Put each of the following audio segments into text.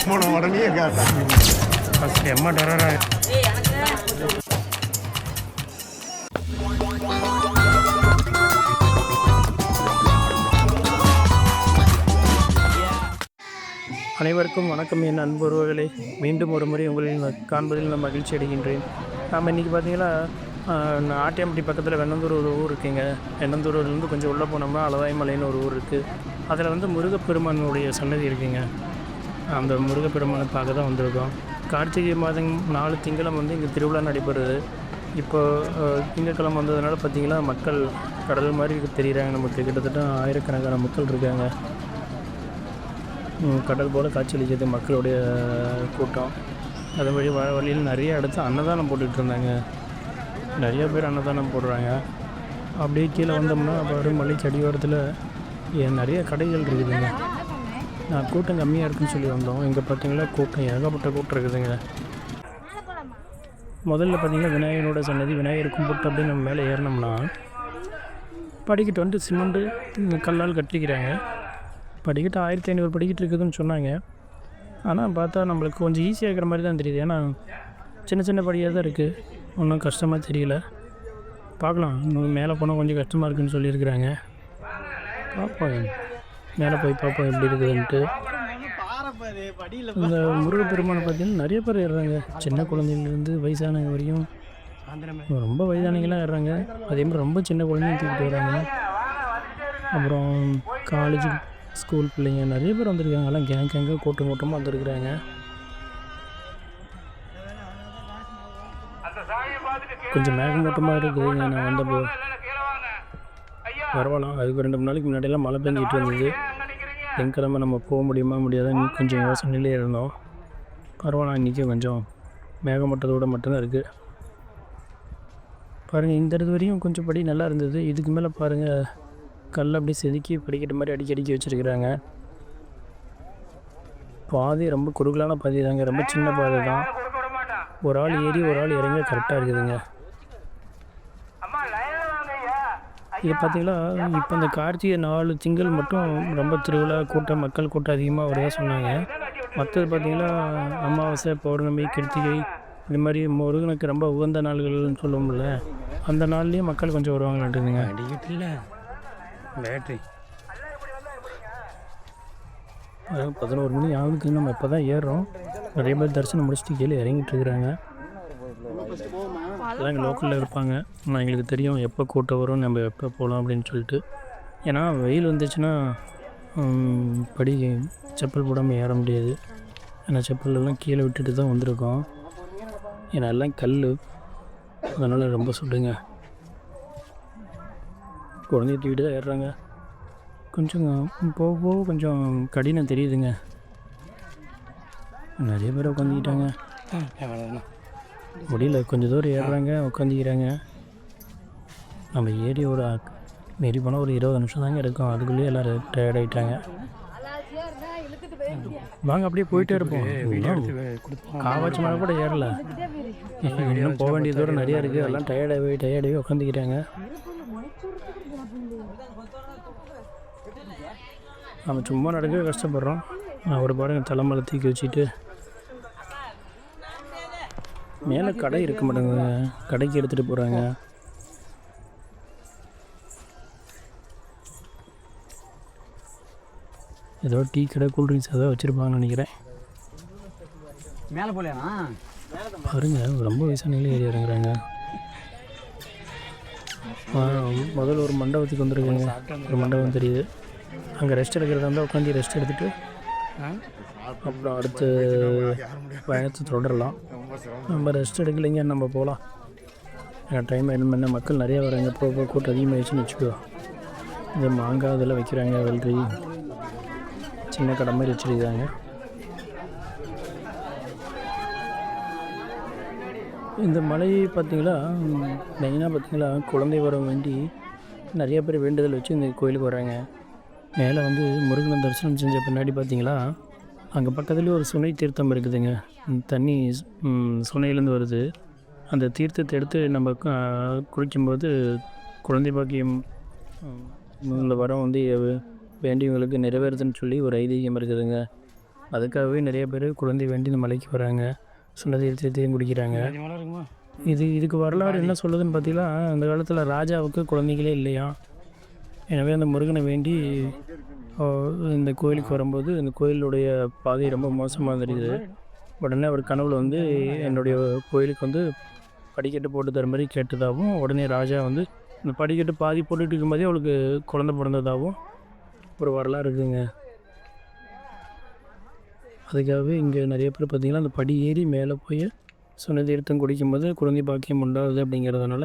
போன உடனே எம்மா டரரா. அனைவருக்கும் வணக்கம். என் அன்புறவுகளே, மீண்டும் ஒரு முறை உங்களின் காண்பதில் நான் மகிழ்ச்சி அடைகின்றேன். நாம் இன்றைக்கி பார்த்தீங்கன்னா ஆட்டியாம்பட்டி பக்கத்தில் வெண்ணந்தூர் ஒரு ஊர் இருக்குங்க. வெண்ணந்தூர்லேருந்து கொஞ்சம் உள்ளே போனோம்னா அளவாய்மலைன்னு ஒரு ஊர் இருக்குது. அதில் வந்து முருகப்பெருமானுடைய சன்னதி இருக்குங்க. அந்த முருகப்பெருமானை பார்க்க தான் வந்திருக்கோம். கார்த்திகை மாதம் 4 திங்களும் வந்து இங்கே திருவிழா நடைபெறுது. இப்போ திங்கக்கிழமை வந்ததுனால பார்த்திங்கன்னா மக்கள் கடல் மாதிரி தெரிகிறாங்க. நமக்கு கிட்டத்தட்ட ஆயிரக்கணக்கான மக்கள் இருக்காங்க. கடல் போல் காட்சியளிக்கிறது மக்களுடைய கூட்டம். அதே வழி வழியில் நிறைய இடத்து அன்னதானம் போட்டுக்கிட்டு இருந்தாங்க. நிறைய பேர் அன்னதானம் போடுறாங்க. அப்படியே கீழே வந்தோம்னா அப்புறம் மலை அடிவாரத்தில் நிறைய கடைகள் இருக்குதுங்க. கூட்டம் கம்மியாக இருக்குதுன்னு சொல்லி வந்தோம். இங்கே பார்த்தீங்கன்னா கூட்டம் ஏகப்பட்ட கூட்டம் இருக்குதுங்க. முதல்ல பார்த்திங்கன்னா விநாயகனோட சன்னதி, விநாயகர் கும்பிட்டு அப்படியே நம்ம மேலே ஏறினோம்னா படிக்கட்டு வந்து சிமெண்ட்டு கல்லால் கட்டிக்கிறாங்க. படிக்கட்டு 1500 படிக்கட்டு இருக்குதுன்னு சொன்னாங்க. ஆனால் பார்த்தா நம்மளுக்கு கொஞ்சம் ஈஸியாக இருக்கிற மாதிரி தான் தெரியுது. ஏன்னா சின்ன சின்ன படியாக தான் இருக்குது, ஒன்றும் கஷ்டமாக தெரியல. பார்க்கலாம், இன்னும் மேலே போனால் கொஞ்சம் கஷ்டமாக இருக்குதுன்னு சொல்லியிருக்கிறாங்க. பார்ப்போம், மேலே போய் பார்ப்போம் எப்படி இருக்குதுன்ட்டு. இந்த முருகப்பெருமானை பார்த்தீங்கன்னா நிறைய பேர் ஏறுறாங்க. சின்ன குழந்தைங்கலேருந்து வயசானவங்க வரையும், ரொம்ப வயதானவங்களாம் ஏறுறாங்க. அதே மாதிரி ரொம்ப சின்ன குழந்தைங்க தூக்கிட்டு வராங்க. அப்புறம் காலேஜ் ஸ்கூல் பிள்ளைங்க நிறைய பேர் வந்திருக்காங்க. எல்லாம் கேங்காக கூட்டமாக வந்திருக்கிறாங்க. கொஞ்சம் மேகமூட்டமாக இருக்குதுங்க. நான் வந்தப்போ பரவாயில்ல. அதுக்கு 2 நாளைக்கு முன்னாடியெல்லாம் மழை பெஞ்சிட்டு இருந்தது. திங்கக்கிழமை நம்ம போக முடியுமா முடியாதான்னு கொஞ்சம் யோசனையிலே இருந்தோம். பரவாயில்ல, இன்றைக்கி கொஞ்சம் மேகமூட்டத்தோடு மட்டும்தான் இருக்குது. பாருங்கள், இந்த இடத்து வரையும் கொஞ்சம் படி நல்லா இருந்தது. இதுக்கு மேலே பாருங்கள், கல் அப்படி செதுக்கி படிக்கிற மாதிரி அடிக்கி வச்சுருக்கிறாங்க. பாதை ரொம்ப குறுகலான பாதை தாங்க, ரொம்ப சின்ன பாதை தான். ஒரு ஆள் ஏறி ஒரு ஆள் இறங்க கரெக்டாக இருக்குதுங்க. இது பார்த்திங்களா, இப்போ இந்த கார்த்திகை 4 திங்கள் மட்டும் ரொம்ப திருவிழா கூட்டம், மக்கள் கூட்டம் அதிகமாக வருதா சொன்னாங்க. மற்றது பார்த்திங்கன்னா அமாவாசை, பௌர்ணமி, கிருத்திகை, இந்த மாதிரி முருகனுக்கு ரொம்ப உகந்த நாள்கள்னு சொல்லுவோம்ல, அந்த நாள்லேயும் மக்கள் கொஞ்சம் வருவாங்கன்ட்டுங்க. அடிக்கட்டில்ல பேட்ரி 11 மணி ஆகுதுக்கு நம்ம இப்போ தான் ஏறுறோம். நிறைய பேர் தரிசனம் முடிச்சுட்டு கீழே இறங்கிட்டு இருக்கிறாங்க. எல்லாம் எங்கள் லோக்கலில் இருப்பாங்க. ஆனால் எங்களுக்கு தெரியும் எப்போ கூட்டம் வரும், நம்ம எப்போ போகலாம் அப்படின்னு சொல்லிட்டு. ஏன்னா வெயில் வந்துச்சுன்னா படி செப்பல் போடாமல் ஏற முடியாது. ஏன்னா செப்பலெல்லாம் கீழே விட்டுட்டு தான் வந்திருக்கோம். ஏன்னா எல்லாம் கல், அதனால் ரொம்ப சுடுங்க. குழந்தைய தூக்கிட்டு தான் ஏறுறாங்க. கொஞ்சம் போக போக கொஞ்சம் கடினம் தெரியுதுங்க. நிறைய பேர் உட்காந்துக்கிட்டாங்க. முடியல, கொஞ்சம் தூரம் ஏறுறாங்க, உட்காந்துக்கிறாங்க. நம்ம ஏறி மீறி போனால் ஒரு 20 நிமிஷம் தாங்க இருக்கும். அதுக்குள்ளேயே எல்லோரும் டயர்ட் ஆகிட்டாங்க. வாங்க அப்படியே போயிட்டே இருப்போம். காவாச்சி மேலே கூட ஏறல, இன்னும் போக வேண்டிய தூரம் நிறையா இருக்குது. எல்லாம் டயர்டாகி உட்காந்துக்கிறாங்க. நம்ம சும்மா நடக்கவே கஷ்டப்படுறோம். ஒரு பாருங்க தலைமலை தூக்கி வச்சுட்டு மேலே கடை இருக்க மாட்டேங்க, கடைக்கு எடுத்துகிட்டு போகிறாங்க. ஏதோ டீ கடை, கூல்ட்ரிங்க்ஸ் ஏதோ வச்சுருப்பாங்கன்னு நினைக்கிறேன். மேலே போகலையா பாருங்க, ரொம்ப வயசானிலே ஏறி இறங்குறாங்க. முதல்ல ஒரு மண்டபத்துக்கு வந்துருக்குங்க. ஒரு மண்டபம் தெரியுது. அங்கே ரெஸ்ட் எடுக்கிறதா இருந்தால் உட்காந்து ரெஸ்ட் எடுத்துகிட்டு அப்புறம் அடுத்து பயணத்தை தொடரலாம். நம்ம ரெஸ்ட் எடுக்கலைங்க, நம்ம போகலாம். ஏன்னா டைம் என்ன மக்கள் நிறையா வராங்க. போக கூட்டம் அதிகமாகிடுச்சுன்னு வச்சுக்கோ. இந்த மாங்காய் இதெல்லாம் வைக்கிறாங்க, வெள்ளரி, சின்ன கடை மாதிரி வச்சுருக்காங்க. இந்த மலை பார்த்திங்களா, மெயினாக பார்த்திங்களா குழந்தை வர வேண்டி நிறைய பேர் வேண்டுதல் வச்சு இந்த கோயிலுக்கு வராங்க. மேலே வந்து முருகனை தரிசனம் செஞ்ச பின்னாடி பார்த்திங்களா, அங்கே பக்கத்துலேயே ஒரு சுனை தீர்த்தம் இருக்குதுங்க. தண்ணி சுனையிலேருந்து வருது. அந்த தீர்த்தத்தை எடுத்து நம்ம குளிக்கும்போது குழந்தை பாக்கியம் வரம் வந்து வேண்டியவங்களுக்கு நிறைவேறுதுன்னு சொல்லி ஒரு ஐதீகம் இருக்குதுங்க. அதுக்காகவே நிறைய பேர் குழந்தை வேண்டி இந்த மலைக்கு வராங்க, சொன்ன தீர்த்தத்தையும் குடிக்கிறாங்க. இதுக்கு வரலாறு என்ன சொல்லுதுன்னு பார்த்தீங்கன்னா, அந்த காலத்தில் ராஜாவுக்கு குழந்தைகளே இல்லையா, எனவே அந்த முருகனை வேண்டி இந்த கோயிலுக்கு வரும்போது இந்த கோயிலுடைய பாதை ரொம்ப மோசமாக இருக்குது. உடனே அவர் கனவுல வந்து என்னுடைய கோயிலுக்கு வந்து படிக்கட்டு போட்டு தர மாதிரி கேட்டதாகவும், உடனே ராஜா வந்து இந்த படிக்கட்டு பாதி போட்டுட்டு இருக்கும்போதே அவளுக்கு குழந்தை பிறந்ததாகவும் ஒரு வரலாறு இருக்குதுங்க. அதுக்காகவே இங்கே நிறைய பேர் பார்த்திங்கன்னா அந்த படி ஏறி மேலே போய் சொன்ன தீர்த்தம் குடிக்கும்போது குழந்தை பாக்கியம் உண்டாகுது அப்படிங்கிறதுனால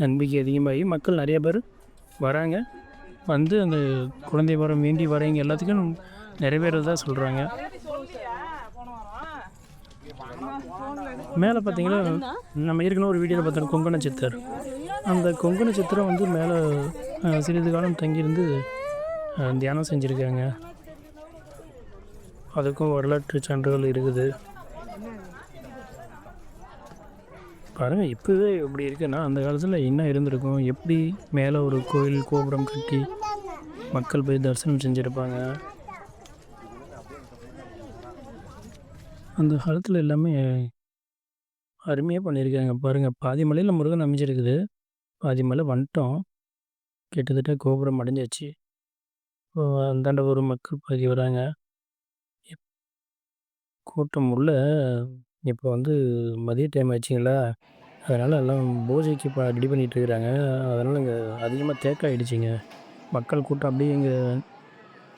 நம்பிக்கை அதிகமாகி மக்கள் நிறைய பேர் வராங்க. வந்து அந்த குழந்தை வரம் வேண்டி வரவங்க எல்லாத்துக்கும் நிறைவேறதா சொல்கிறாங்க. மேலே பார்த்தீங்கன்னா நம்ம ஏற்கனவே ஒரு வீடியோவில் பார்த்தோம் கொங்கண சித்தர். அந்த கொங்கண சித்தரை வந்து மேலே சிறிது காலம் தங்கியிருந்து தியானம் செஞ்சுருக்காங்க. அதுக்கும் வரலாற்று சான்றுகள் இருக்குது. பாருங்கள், இப்போவே எப்படி இருக்குன்னா அந்த காலத்தில் என்ன இருந்திருக்கும், எப்படி மேலே ஒரு கோயில் கோபுரம் கட்டி மக்கள் போய் தரிசனம் செஞ்சுருப்பாங்க. அந்த காலத்தில் எல்லாமே அருமையாக பண்ணியிருக்காங்க. பாருங்கள், பாதி மலையில் முருகன் அமைஞ்சிருக்குது, பாதி மலை வந்துட்டோம், கிட்டத்தட்ட கோபுரம் அடைஞ்சாச்சு. இப்போ அந்தாண்ட ஒரு மக்கள் பாதி வராங்க. கூட்டம் உள்ள இப்போ வந்து மதிய டைம் ஆச்சுங்களா, அதனால் எல்லாம் பூஜைக்கு இப்போ ரெடி பண்ணிகிட்ருக்குறாங்க. அதனால் இங்கே அதிகமாக தேக்காயிடுச்சிங்க. மக்கள் கூட்டம் அப்படியே இங்கே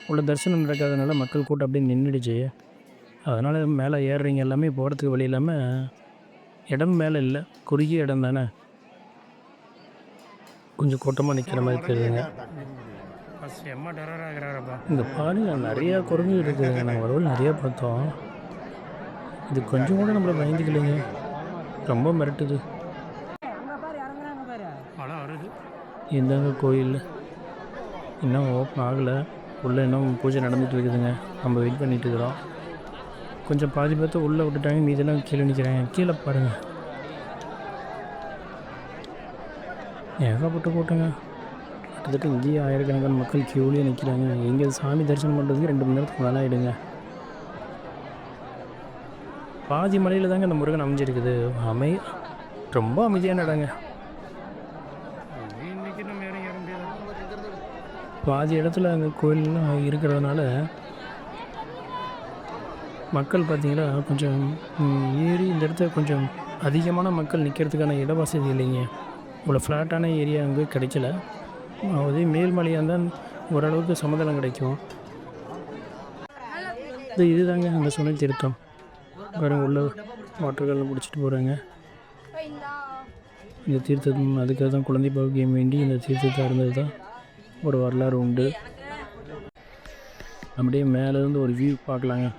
உள்ள தரிசனம் நடக்காதனால மக்கள் கூட்டம் அப்படியே நின்றுடுச்சு. அதனால் மேலே ஏறுறீங்க எல்லாமே போகிறதுக்கு வழி இல்லாமல், இடம் மேலே இல்லை, குறுகிய இடம் தானே, கொஞ்சம் கூட்டமாக நிற்கிற மாதிரி தெரியுதுங்க. இங்கே பாருங்க, நிறையா குரங்கு இருக்குதுங்க. நாங்கள் வரவழி நிறையா பார்த்தோம். இது கொஞ்சம் கூட நம்மளை பயந்துக்கலைங்க, ரொம்ப மிரட்டுது. இந்தாங்க கோயில் இன்னும் ஓப்பன் ஆகலை, உள்ளே இன்னும் பூஜை நடந்துகிட்டு இருக்குதுங்க. நம்ம வெயிட் பண்ணிகிட்டு இருக்கிறோம். கொஞ்சம் பாதி பார்த்து உள்ளே விட்டுட்டாங்க, மீதெல்லாம் கீழே நிற்கிறாங்க. கீழே பாருங்கள், ஏகப்பட்ட கூட்டங்க. கிட்டத்தட்ட இங்கேயே ஆயிரக்கணக்கான மக்கள் கியூலேயே நிற்கிறாங்க. எங்கே சாமி தரிசனம் பண்ணுறதுக்கு 2 மணி நேரத்துக்கு மேலே ஆகிடுங்க. பாதி மலையில் தாங்க அந்த முருகன் அமைஞ்சிருக்குது. ரொம்ப அமைதியான இடங்க. பாதி இடத்துல அங்கே கோயிலெலாம் இருக்கிறதுனால மக்கள் பார்த்திங்கன்னா கொஞ்சம் ஏறி இந்த இடத்த கொஞ்சம் அதிகமான மக்கள் நிற்கிறதுக்கான இட வசதி இல்லைங்க. இவ்வளோ ஃப்ளாட்டான ஏரியா அங்கே கிடைக்கல. அதே மேல்மலையாக இருந்தால் ஓரளவுக்கு சமதளம் கிடைக்கும். இதுதாங்க அந்த சுனை திருத்தம். பாருங்க, உள்ள வாட்டர்களில் பிடிச்சிட்டு போகிறாங்க. இந்த தீர்த்தம் அதுக்காக தான் குழந்தை பாக்கியம் வேண்டி இந்த தீர்த்தத்தை இருந்தது தான் ஒரு வரலாறு உண்டு. அப்படியே மேலேருந்து ஒரு வியூ பார்க்கலாங்க.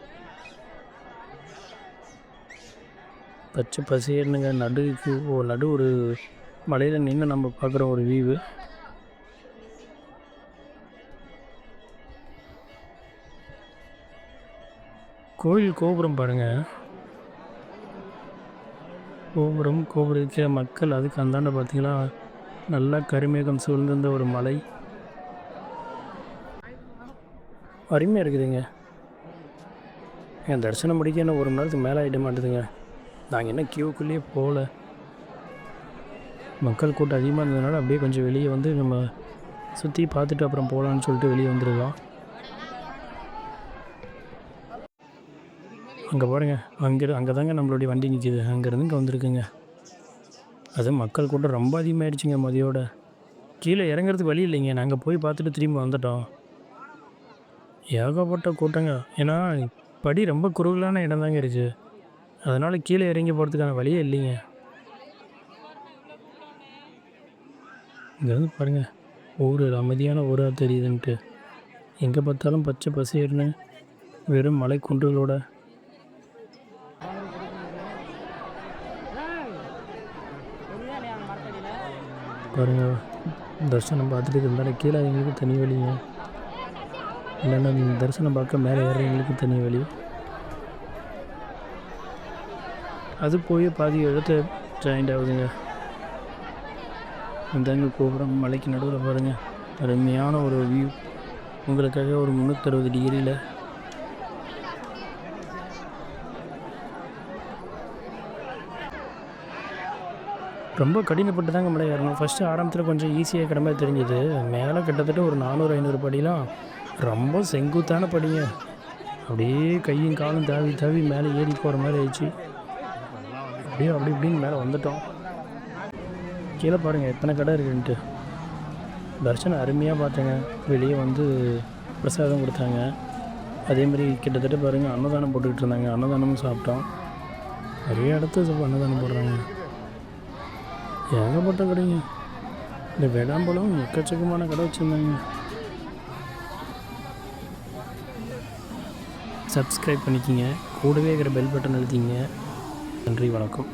பச்சை பசேர்னுங்க, நடு ஒரு மலையில் நின்று நம்ம பார்க்குற ஒரு வியூவு. கோயில் கோபுரம் பாருங்கள், கோபுரத்துக்கு மக்கள் அதுக்கு அந்தாண்ட பார்த்திங்கன்னா நல்லா கருமேகம் சூழ்ந்திருந்த ஒரு மலை அருமையாக இருக்குதுங்க. என் தரிசனம் முடிக்க என்ன 1 மணி நேரத்துக்கு மேலே ஆகிட மாட்டேதுங்க. நாங்கள் என்ன கியூக்குள்ளேயே போகல, மக்கள் கூட்டம் அதிகமாக இருந்ததுனால அப்படியே கொஞ்சம் வெளியே வந்து நம்ம சுற்றி பார்த்துட்டு அப்புறம் போகலான்னு சொல்லிட்டு வெளியே வந்துருக்கோம். அங்கே பாருங்கள், அங்கே தாங்க நம்மளுடைய வண்டி நிற்கிது. அங்கேருந்து இங்கே வந்திருக்குங்க. அது மக்கள் கூட்டம் ரொம்ப அதிகமாகிடுச்சிங்க. மதியோட கீழே இறங்குறதுக்கு வழி இல்லைங்க. நாங்கள் போய் பார்த்துட்டு திரும்பி வந்துட்டோம். ஏகப்பட்ட கூட்டங்க. ஏன்னா படி ரொம்ப குறுகலான இடம் தாங்க இருக்குது, அதனால் கீழே இறங்கி போகிறதுக்கான வழியே இல்லைங்க. இங்கே வந்து பாருங்கள், ஊர் அமைதியான ஊராக தெரியுதுன்ட்டு. எங்கே பார்த்தாலும் பச்சை பசேர்னு வெறும் மலை குன்றுகளோட. பாருங்கள், தரிசனம் பார்த்துட்டு இருந்தாலும் கீழே எங்களுக்கு தனி வழிங்க, இல்லைன்னா தரிசனம் பார்க்க மேலே ஏறவங்களுக்கு தனி வழி. அது போய் பாதி இடத்த ஜாயிண்ட் ஆகுதுங்க. இந்தாங்க கோபுரம், மலைக்கு நடுவில் பாருங்கள், அருமையான ஒரு வியூ உங்களுக்காக. ஒரு 360 டிகிரியில் ரொம்ப கடினப்பட்டு தாங்க மலை ஏறணும். ஃபஸ்ட்டு ஆரம்பத்தில் கொஞ்சம் ஈஸியாக இருக்கிற மாதிரி தெரிஞ்சுது. மேலே கிட்டத்தட்ட ஒரு 400-500 படிலாம் ரொம்ப செங்குத்தான படிங்க. அப்படியே கையும் காலும் தாவி தாவி மேலே ஏறி போகிற மாதிரி ஆயிடுச்சு. அப்படியே அப்படி இப்படின்னு மேலே வந்துட்டோம். கீழே பாருங்கள் எத்தனை கடை இருக்குன்ட்டு. தரிசனம் அருமையாக பார்த்தேங்க. வெளியே வந்து பிரசாதம் கொடுத்தாங்க. அதேமாதிரி கிட்டத்தட்ட பாருங்கள் அன்னதானம் போட்டுக்கிட்டு இருந்தாங்க. அன்னதானமும் சாப்பிட்டோம். நிறைய இடத்துல அன்னதானம் போடுறாங்க. ஏகப்பட்ட கடைங்க. இந்த வேளாம்பழம் எக்கச்சக்கமான கடை வச்சுருந்தாங்க. சப்ஸ்கிரைப் பண்ணிக்கிங்க. கூடவே இருக்கிற பெல் பட்டன் அழுத்திங்க. நன்றி, வணக்கம்.